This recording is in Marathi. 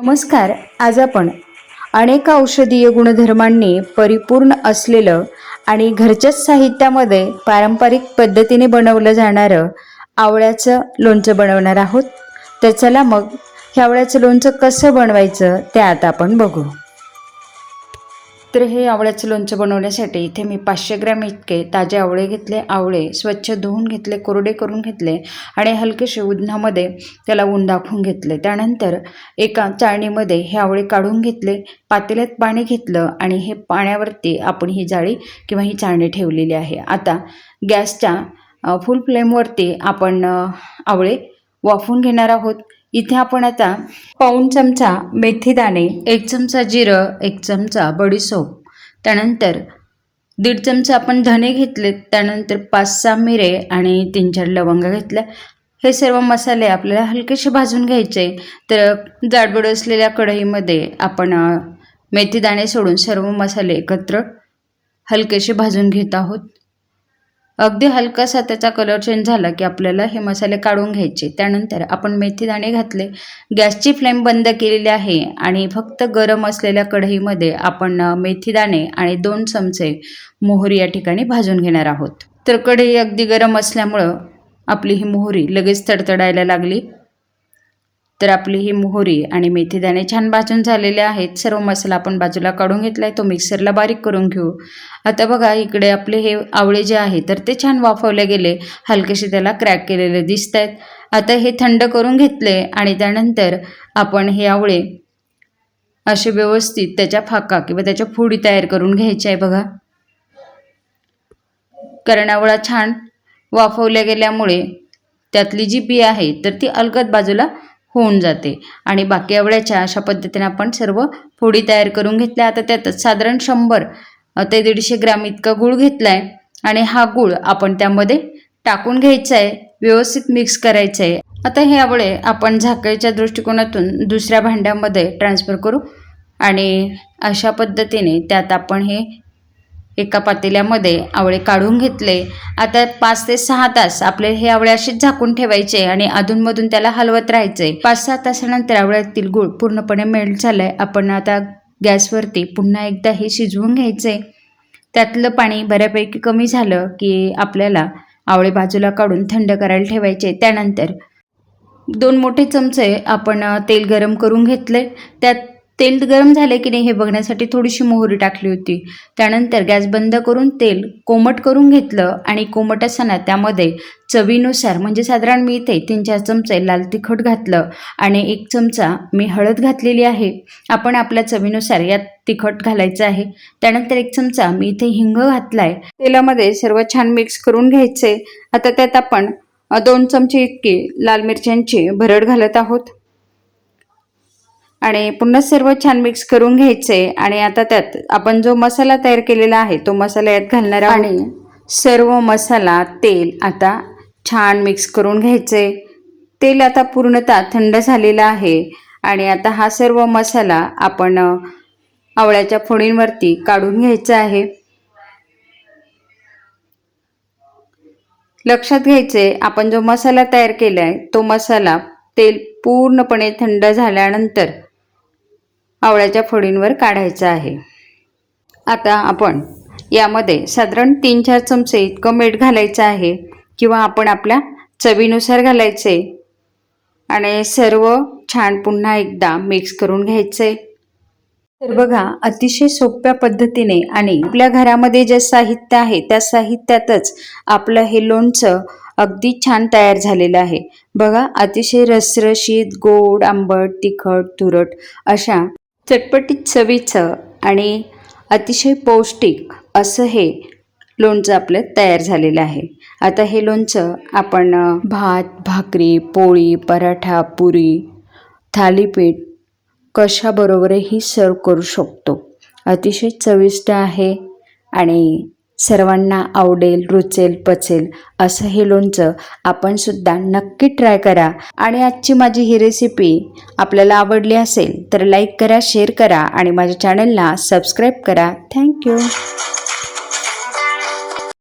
नमस्कार. आज आपण अनेक औषधीय गुणधर्मांनी परिपूर्ण असलेलं आणि घरच्याच साहित्यामध्ये पारंपरिक पद्धतीने बनवलं जाणारं आवळ्याचं लोणचं बनवणार आहोत. तर चला मग हे आवळ्याचं लोणचं कसं बनवायचं ते आता आपण बघू. तर हे आवळ्याचं लोणचं बनवण्यासाठी इथे मी 500 ग्रॅम इतके ताजे आवळे घेतले. आवळे स्वच्छ धुवून घेतले, कोरडे करून घेतले आणि हलकेसे उन्हामध्ये त्याला ऊन दाखवून घेतले. त्यानंतर एका चाळणीमध्ये हे आवळे काढून घेतले, पातेल्यात पाणी घेतलं आणि हे पाण्यावरती आपण ही जाळी किंवा ही चाळणी ठेवलेली आहे. आता गॅसच्या फुल फ्लेमवरती आपण आवळे वाफवून घेणार आहोत. इथे आपण आता पाऊण चमचा मेथीदाणे, 1 चमचा जिरं, 1 चमचा बडीशोप, त्यानंतर 1.5 चमचा आपण धने घेतले, त्यानंतर 5-6 मिरे आणि 3-4 लवंगा घेतल्या. हे सर्व मसाले आपल्याला हलकेसे भाजून घ्यायचे. तर जाडबड असलेल्या कढईमध्ये आपण मेथीदाणे सोडून सर्व मसाले एकत्र हलकेसे भाजून घेत आहोत. अगदी हलकासा त्याचा कलर चेंज झाला की आपल्याला हे मसाले काढून घ्यायचे. त्यानंतर आपण मेथीदाणे घातले, गॅसची फ्लेम बंद केलेली आहे आणि फक्त गरम असलेल्या कढईमध्ये आपण मेथीदाणे आणि 2 चमचे मोहरी या ठिकाणी भाजून घेणार आहोत. तर कढई अगदी गरम असल्यामुळं आपली ही मोहरी लगेच तडतडायला लागली. तर आपली ही मोहरी आणि मेथीदाणे छान भाजून झालेले आहेत. सर्व मसाला आपण बाजूला काढून घेतला आहे, तो मिक्सरला बारीक करून घेऊ. आता बघा इकडे आपले हे आवळे जे आहे तर ते छान वाफवले गेले, हलकेसे त्याला क्रॅक केलेले दिसत आहेत. आता हे थंड करून घेतले आणि त्यानंतर आपण हे आवळे असे व्यवस्थित त्याच्या फाका किंवा त्याच्या फोडी तयार करून घ्यायच्या आहे. बघा, कारण आवळा छान वाफवल्या गेल्यामुळे त्यातली जी बी आहे तर ती अलगद बाजूला होऊन जाते आणि बाकी आवळ्याच्या अशा पद्धतीने आपण सर्व फोडी तयार करून घेतल्या. आता त्यातच साधारण 100 ते 150 ग्रॅम इतका गूळ घेतला आहे आणि हा गूळ आपण त्यामध्ये टाकून घ्यायचा आहे, व्यवस्थित मिक्स करायचं आहे. आता हे आवळे आपण झाकायच्या दृष्टिकोनातून दुसऱ्या भांड्यामध्ये ट्रान्सफर करू आणि अशा पद्धतीने त्यात आपण हे एका पातेल्यामध्ये आवळे काढून घेतले. आता 5 ते 6 तास आपले हे आवळे असेच झाकून ठेवायचे आणि अधूनमधून त्याला हलवत राहायचे. 5-6 तासानंतर आवळ्यातील गूळ पूर्णपणे मेल्ट झालाय. आपण आता गॅसवरती पुन्हा एकदा हे शिजवून घ्यायचे. त्यातलं पाणी बऱ्यापैकी कमी झालं की आपल्याला आवळे बाजूला काढून थंड करायला ठेवायचे. त्यानंतर 2 मोठे चमचे आपण तेल गरम करून घेतले. त्यात तेल गरम झाले की नाही हे बघण्यासाठी थोडीशी मोहरी टाकली होती. त्यानंतर गॅस बंद करून तेल कोमट करून घेतलं आणि कोमट असताना त्यामध्ये चवीनुसार म्हणजे साधारण मी इथे 3-4 चमचे लाल तिखट घातलं आणि 1 चमचा मी हळद घातलेली आहे. आपण आपल्या चवीनुसार यात तिखट घालायचं आहे. त्यानंतर 1 चमचा मी इथे हिंग घातलाय. तेलामध्ये सर्व छान मिक्स करून घ्यायचे. आता त्यात आपण 2 चमचे इतकी लाल मिरच्यांची भरड घालत आहोत आणि पुन्हा सर्व छान मिक्स करून घ्यायचे. आणि आता त्यात आपण जो मसाला तयार केलेला आहे तो मसाला यात घालणार आहोत आणि सर्व मसाला तेल आता छान मिक्स करून घ्यायचे. तेल आता पूर्णतः थंड झालेलं आहे आणि आता हा सर्व मसाला आपण आवळ्याच्या फोडींवरती काढून घ्यायचा आहे. लक्षात घ्यायचे आपण जो मसाला तयार केलाय तो मसाला तेल पूर्णपणे थंड झाल्यानंतर आवळ्याच्या फोडींवर काढायचा आहे. आता आपण यामध्ये साधारण 3-4 चमचे इतकं मीठ घालायचं आहे किंवा आपण आपल्या चवीनुसार घालायचे आणि सर्व छान पुन्हा एकदा मिक्स करून घ्यायचे. तर बघा, अतिशय सोप्या पद्धतीने आणि आपल्या घरामध्ये जे साहित्य आहे त्या साहित्यातच आपलं हे लोणचं अगदी छान तयार झालेलं आहे. बघा, अतिशय रसरशीत, गोड, आंबट, तिखट, तुरट अशा चटपटीत चवीचं आणि अतिशय पौष्टिक असं हे लोणचं आपलं तयार झालेलं आहे. आता हे लोणचं आपण भात, भाकरी, पोळी, पराठा, पुरी, थालीपीठ कशाबरोबरही सर्व करू शकतो. अतिशय चविष्ट आहे आणि सर्वांना आवडेल, रुचेल, पचेल असं हे लोणचं आपण सुद्धा नक्की ट्राय करा. आणि आजची माझी ही रेसिपी आपल्याला आवडली असेल तर लाईक करा, शेअर करा आणि माझ्या चॅनलला सबस्क्राईब करा. थँक्यू.